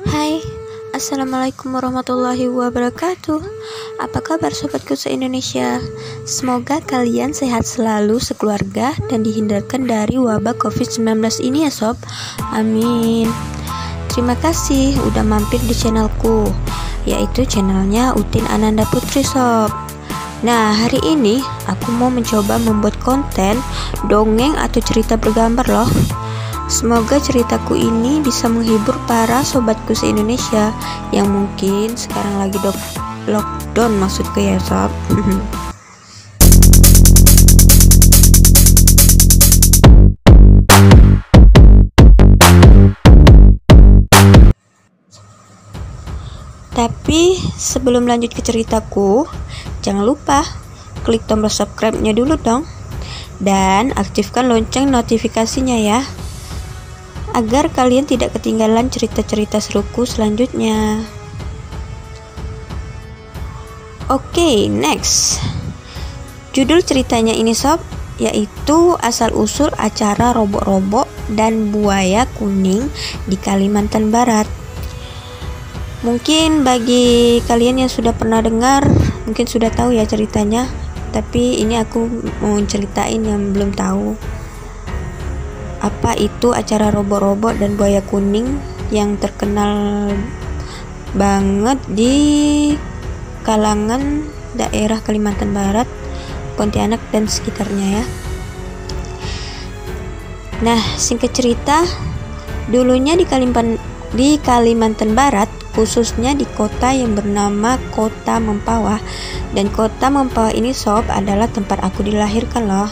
Hai, Assalamualaikum warahmatullahi wabarakatuh. Apa kabar sobatku se-Indonesia? Semoga kalian sehat selalu sekeluarga dan dihindarkan dari wabah COVID-19 ini ya sob. Amin. Terima kasih udah mampir di channelku, yaitu channelnya Utin Ananda Putri sob. Nah, hari ini aku mau mencoba membuat konten dongeng atau cerita bergambar loh. Semoga ceritaku ini bisa menghibur para sobatku se-Indonesia yang mungkin sekarang lagi lockdown maksudku ya sob. Tapi sebelum lanjut ke ceritaku, jangan lupa klik tombol subscribe-nya dulu dong, dan aktifkan lonceng notifikasinya ya, agar kalian tidak ketinggalan cerita-cerita seruku selanjutnya. Oke, next. Judul ceritanya ini sob, yaitu asal-usul acara robok-robok dan buaya kuning di Kalimantan Barat. Mungkin bagi kalian yang sudah pernah dengar, mungkin sudah tahu ya ceritanya, tapi ini aku mau ceritain yang belum tahu. Apa itu acara robok-robok dan buaya kuning yang terkenal banget di kalangan daerah Kalimantan Barat, Pontianak dan sekitarnya ya. Nah, singkat cerita, dulunya di Kalimantan Barat, khususnya di kota yang bernama Kota Mempawah. Dan Kota Mempawah ini sob adalah tempat aku dilahirkan loh.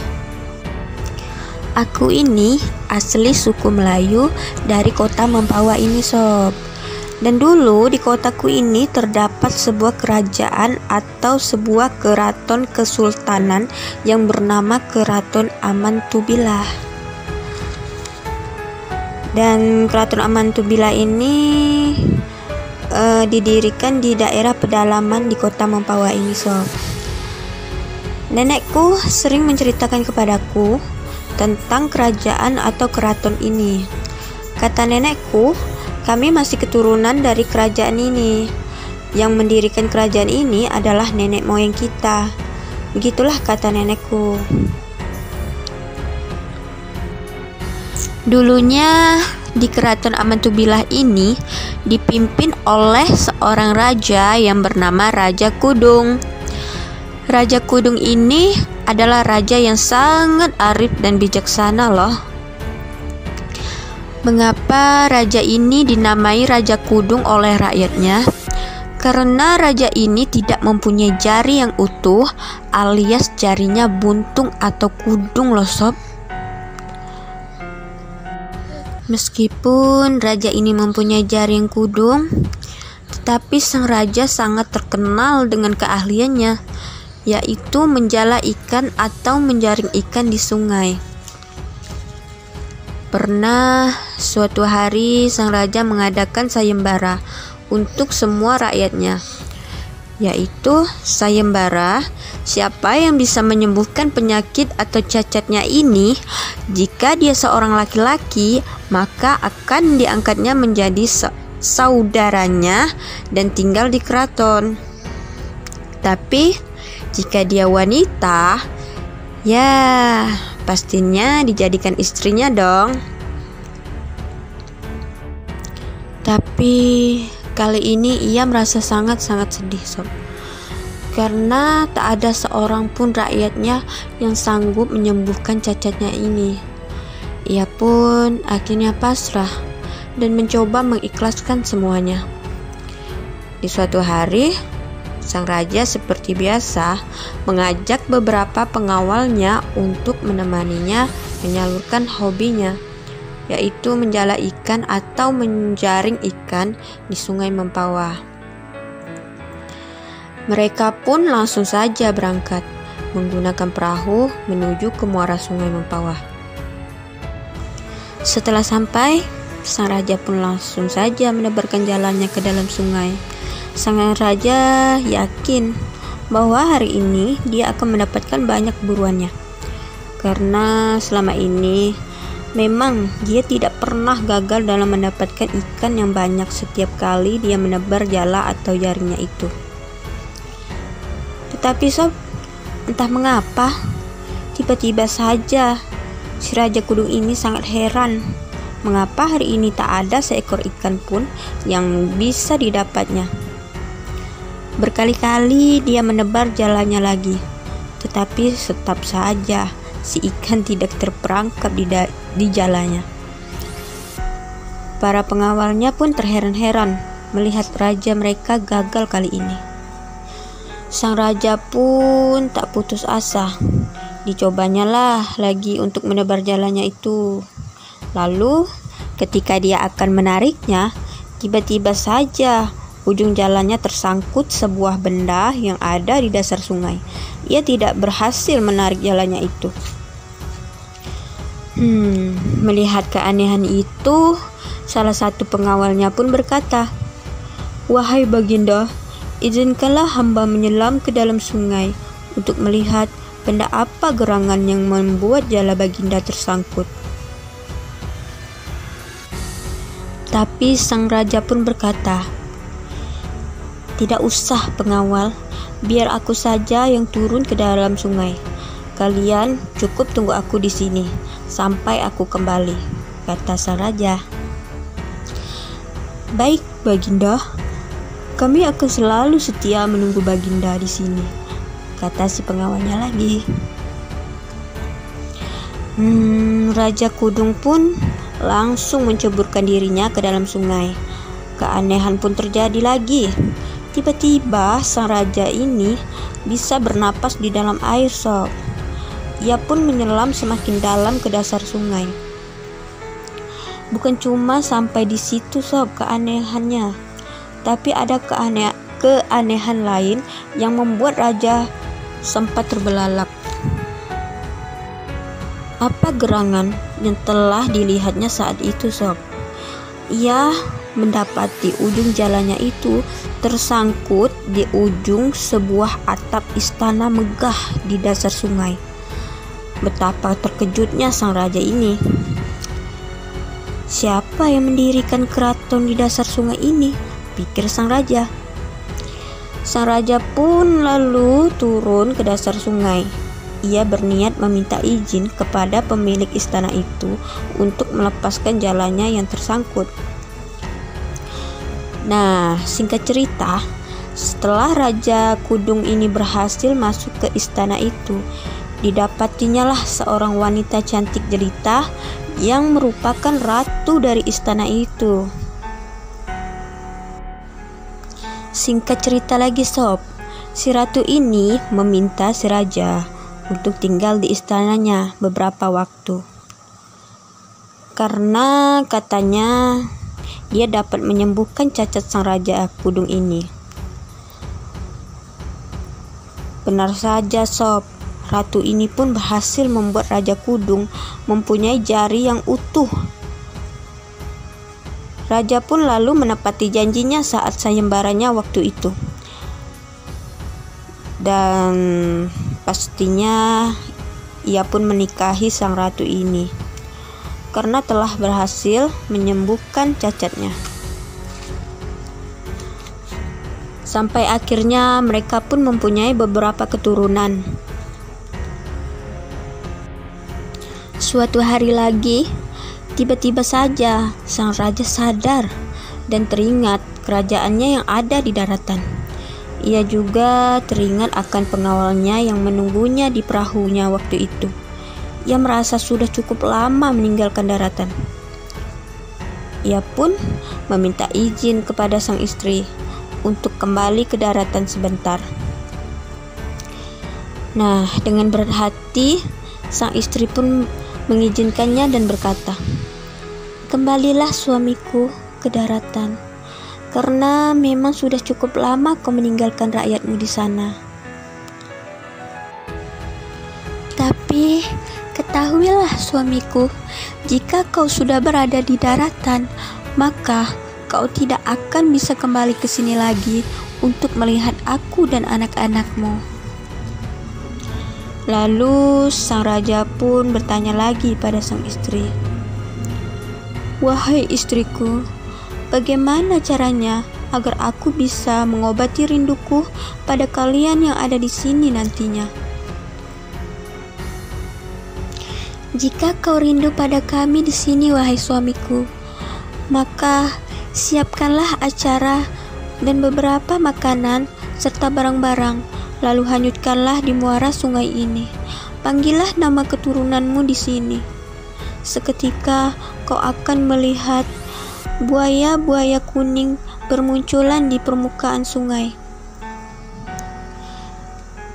Aku ini asli suku Melayu dari Kota Mempawah ini sob. Dan dulu di kotaku ini terdapat sebuah kerajaan atau sebuah keraton kesultanan yang bernama Keraton Amantubilah. Dan Keraton Amantubilah ini didirikan di daerah pedalaman di Kota Mempawah ini sob. Nenekku sering menceritakan kepadaku tentang kerajaan atau keraton ini. Kata nenekku, kami masih keturunan dari kerajaan ini. Yang mendirikan kerajaan ini adalah nenek moyang kita. Begitulah kata nenekku. Dulunya di Keraton Amantubilah ini dipimpin oleh seorang raja yang bernama Raja Kudung. Raja Kudung ini adalah raja yang sangat arif dan bijaksana loh. Mengapa raja ini dinamai Raja Kudung oleh rakyatnya? Karena raja ini tidak mempunyai jari yang utuh, alias jarinya buntung atau kudung loh sob. Meskipun raja ini mempunyai jari yang kudung, tetapi sang raja sangat terkenal dengan keahliannya, yaitu menjala ikan atau menjaring ikan di sungai. Pernah suatu hari sang raja mengadakan sayembara untuk semua rakyatnya, yaitu sayembara siapa yang bisa menyembuhkan penyakit atau cacatnya ini. Jika dia seorang laki-laki, maka akan diangkatnya menjadi saudaranya dan tinggal di keraton. Tapi jika dia wanita, ya pastinya dijadikan istrinya dong. Tapi kali ini ia merasa sangat-sangat sedih sob, karena tak ada seorang pun rakyatnya yang sanggup menyembuhkan cacatnya ini. Ia pun akhirnya pasrah dan mencoba mengikhlaskan semuanya. Di suatu hari, sang raja seperti biasa mengajak beberapa pengawalnya untuk menemaninya menyalurkan hobinya, yaitu menjala ikan atau menjaring ikan di Sungai Mempawah. Mereka pun langsung saja berangkat menggunakan perahu menuju ke muara Sungai Mempawah. Setelah sampai, sang raja pun langsung saja menebarkan jalannya ke dalam sungai. Sang raja yakin bahwa hari ini dia akan mendapatkan banyak buruannya, karena selama ini Memang dia tidak pernah gagal dalam mendapatkan ikan yang banyak setiap kali dia menebar jala atau jaringnya itu. Tetapi sob, entah mengapa, tiba-tiba saja si Raja Kudung ini sangat heran mengapa hari ini tak ada seekor ikan pun yang bisa didapatnya. Berkali-kali dia menebar jalannya lagi, tetapi tetap saja si ikan tidak terperangkap di jalannya. Para pengawalnya pun terheran-heran melihat raja mereka gagal kali ini. Sang raja pun tak putus asa. Dicobanya lah lagi untuk menebar jalannya itu. Lalu ketika dia akan menariknya, tiba-tiba saja ujung jalannya tersangkut sebuah benda yang ada di dasar sungai. Ia tidak berhasil menarik jalannya itu. Melihat keanehan itu, salah satu pengawalnya pun berkata, "Wahai Baginda, izinkanlah hamba menyelam ke dalam sungai untuk melihat benda apa gerangan yang membuat jala Baginda tersangkut." Tapi sang raja pun berkata, "Tidak usah pengawal, biar aku saja yang turun ke dalam sungai. Kalian cukup tunggu aku di sini sampai aku kembali," kata sang raja. "Baik, Baginda. Kami akan selalu setia menunggu Baginda di sini," kata si pengawalnya lagi. Raja Kudung pun langsung menceburkan dirinya ke dalam sungai. Keanehan pun terjadi lagi. Tiba-tiba sang raja ini bisa bernapas di dalam air sob. Ia pun menyelam semakin dalam ke dasar sungai. Bukan cuma sampai di situ sob keanehannya, tapi ada keanehan lain yang membuat raja sempat terbelalak. Apa gerangan yang telah dilihatnya saat itu sob? Ia mendapati ujung jalannya itu tersangkut di ujung sebuah atap istana megah di dasar sungai. Betapa terkejutnya sang raja ini. Siapa yang mendirikan keraton di dasar sungai ini? Pikir sang raja. Sang raja pun lalu turun ke dasar sungai. Ia berniat meminta izin kepada pemilik istana itu untuk melepaskan jalannya yang tersangkut. Nah, singkat cerita, setelah Raja Kudung ini berhasil masuk ke istana itu, didapatinya lah seorang wanita cantik jelita yang merupakan ratu dari istana itu. Singkat cerita lagi sob, si ratu ini meminta si raja untuk tinggal di istananya beberapa waktu, karena katanya dia dapat menyembuhkan cacat sang Raja Kudung ini. Benar saja sob, ratu ini pun berhasil membuat Raja Kudung mempunyai jari yang utuh. Raja pun lalu menepati janjinya saat sayembaranya waktu itu. Dan pastinya ia pun menikahi sang ratu ini karena telah berhasil menyembuhkan cacatnya. Sampai akhirnya mereka pun mempunyai beberapa keturunan. Suatu hari lagi, tiba-tiba saja sang raja sadar dan teringat kerajaannya yang ada di daratan. Ia juga teringat akan pengawalnya yang menunggunya di perahunya waktu itu. Ia merasa sudah cukup lama meninggalkan daratan. Ia pun meminta izin kepada sang istri untuk kembali ke daratan sebentar. Nah, dengan berat hati, sang istri pun mengizinkannya dan berkata, "Kembalilah suamiku ke daratan, karena memang sudah cukup lama kau meninggalkan rakyatmu di sana. Tapi ketahuilah suamiku, jika kau sudah berada di daratan, maka kau tidak akan bisa kembali ke sini lagi untuk melihat aku dan anak-anakmu." Lalu sang raja pun bertanya lagi pada sang istri, Wahai istriku, bagaimana caranya agar aku bisa mengobati rinduku pada kalian yang ada di sini nantinya? Jika kau rindu pada kami di sini, wahai suamiku, maka siapkanlah acara dan beberapa makanan serta barang-barang, lalu hanyutkanlah di muara sungai ini. Panggillah nama keturunanmu di sini. Seketika kau akan melihat buaya-buaya kuning bermunculan di permukaan sungai.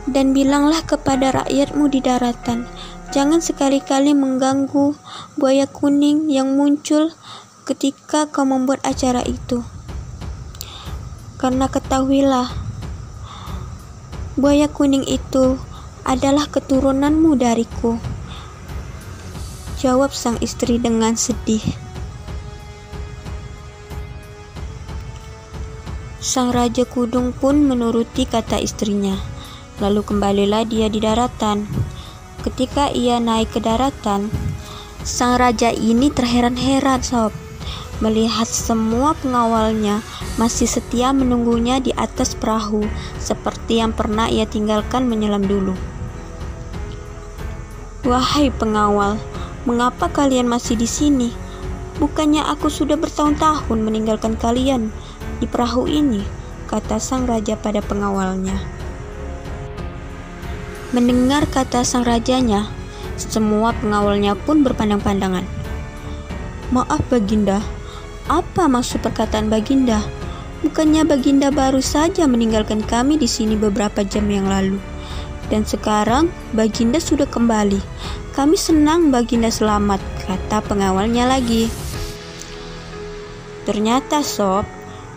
Dan bilanglah kepada rakyatmu di daratan, jangan sekali-kali mengganggu buaya kuning yang muncul ketika kau membuat acara itu. Karena ketahuilah, buaya kuning itu adalah keturunanmu dariku, jawab sang istri dengan sedih. Sang Raja Kudung pun menuruti kata istrinya. Lalu kembalilah dia di daratan. Ketika ia naik ke daratan, sang raja ini terheran-heran sob, melihat semua pengawalnya masih setia menunggunya di atas perahu seperti yang pernah ia tinggalkan menyelam dulu. Wahai pengawal, mengapa kalian masih di sini? Bukannya aku sudah bertahun-tahun meninggalkan kalian di perahu ini, kata sang raja pada pengawalnya. Mendengar kata sang rajanya, semua pengawalnya pun berpandang-pandangan. Maaf Baginda, apa maksud perkataan Baginda? Bukannya Baginda baru saja meninggalkan kami di sini beberapa jam yang lalu, dan sekarang Baginda sudah kembali. Kami senang Baginda selamat, kata pengawalnya lagi. Ternyata sob,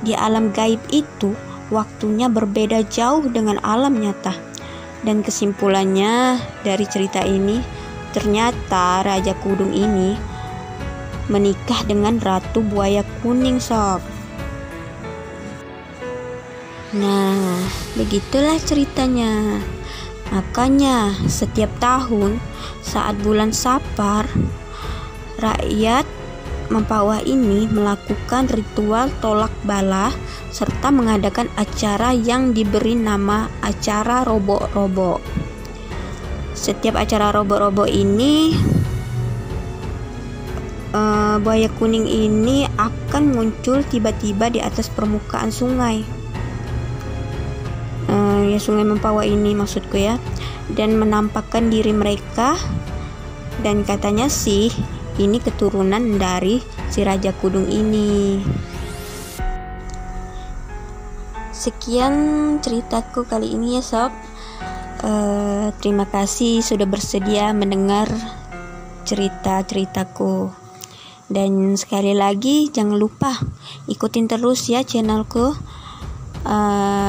di alam gaib itu waktunya berbeda jauh dengan alam nyata. Dan kesimpulannya dari cerita ini, ternyata Raja Kudung ini menikah dengan Ratu Buaya Kuning sob. Nah, begitulah ceritanya. Makanya setiap tahun saat bulan Sapar, rakyat Mempawah ini melakukan ritual tolak bala serta mengadakan acara yang diberi nama acara robo-robo. Setiap acara robo-robo ini, buaya kuning ini akan muncul tiba-tiba di atas permukaan sungai. Ya sungai Mempawah ini maksudku ya, dan menampakkan diri mereka, dan katanya sih ini keturunan dari si Raja Kudung ini. Sekian ceritaku kali ini ya sob. Terima kasih sudah bersedia mendengar cerita-ceritaku. Dan sekali lagi jangan lupa ikutin terus ya channelku.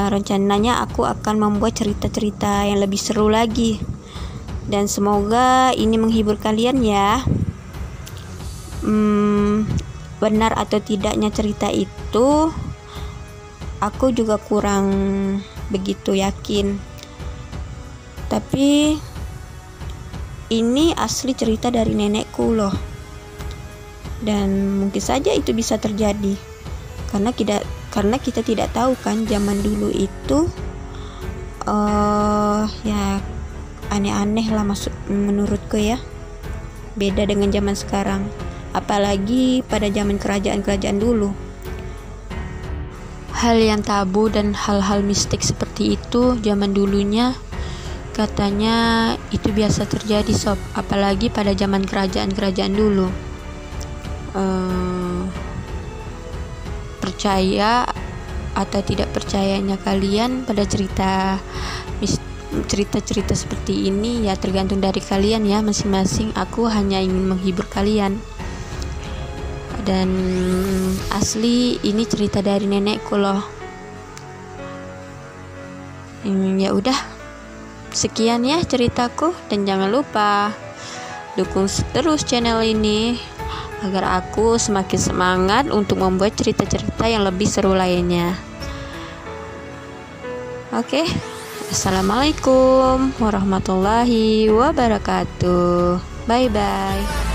Rencananya aku akan membuat cerita-cerita yang lebih seru lagi. Dan semoga ini menghibur kalian ya. Benar atau tidaknya cerita itu aku juga kurang begitu yakin, tapi ini asli cerita dari nenekku loh, dan mungkin saja itu bisa terjadi karena kita tidak tahu kan zaman dulu itu ya aneh-aneh lah menurutku ya, beda dengan zaman sekarang. Apalagi pada zaman kerajaan-kerajaan dulu. Hal yang tabu dan hal-hal mistik seperti itu zaman dulunya katanya itu biasa terjadi sob. Apalagi pada zaman kerajaan-kerajaan dulu. Percaya atau tidak percayanya kalian pada cerita-cerita seperti ini ya tergantung dari kalian ya masing-masing. Aku hanya ingin menghibur kalian. Dan asli ini cerita dari nenekku loh. Ya udah, sekian ya ceritaku, dan jangan lupa dukung terus channel ini agar aku semakin semangat untuk membuat cerita-cerita yang lebih seru lainnya. Oke, assalamualaikum warahmatullahi wabarakatuh. Bye bye.